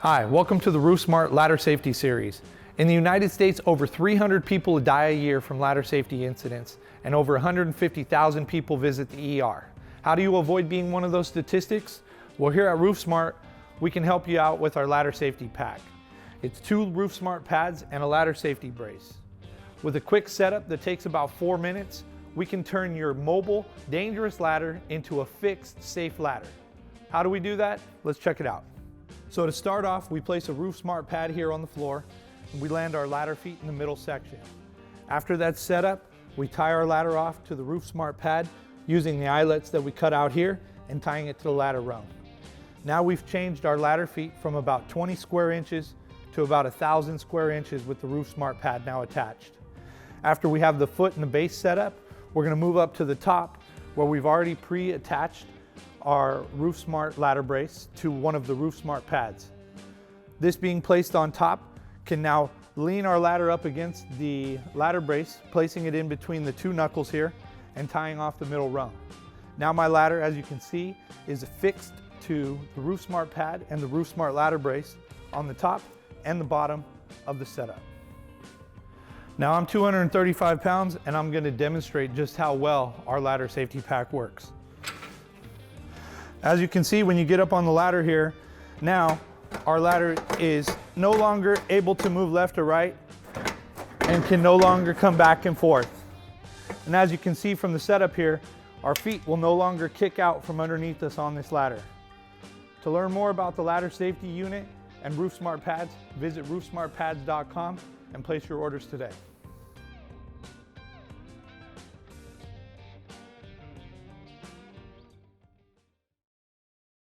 Hi, welcome to the RoofSmart Ladder Safety Series. In the United States, over 300 people die a year from ladder safety incidents, and over 150,000 people visit the ER. How do you avoid being one of those statistics? Well, here at RoofSmart, we can help you out with our ladder safety pack. It's 2 RoofSmart pads and a ladder safety brace. With a quick setup that takes about 4 minutes, we can turn your mobile, dangerous ladder into a fixed, safe ladder. How do we do that? Let's check it out. So to start off, we place a RoofSmart pad here on the floor, and we land our ladder feet in the middle section. After that's set up, we tie our ladder off to the RoofSmart pad using the eyelets that we cut out here and tying it to the ladder rung. Now we've changed our ladder feet from about 20 square inches to about 1,000 square inches with the RoofSmart pad now attached. After we have the foot and the base set up, we're going to move up to the top where we've already pre-attached our RoofSmart ladder brace to one of the RoofSmart pads. This being placed on top can now lean our ladder up against the ladder brace, placing it in between the 2 knuckles here and tying off the middle rung. Now my ladder, as you can see, is affixed to the RoofSmart pad and the RoofSmart ladder brace on the top and the bottom of the setup. Now I'm 235 pounds and I'm going to demonstrate just how well our ladder safety pack works. As you can see, when you get up on the ladder here, now our ladder is no longer able to move left or right and can no longer come back and forth. And as you can see from the setup here, our feet will no longer kick out from underneath us on this ladder. To learn more about the ladder safety unit and RoofSmart pads, visit RoofSmartPads.com and place your orders today.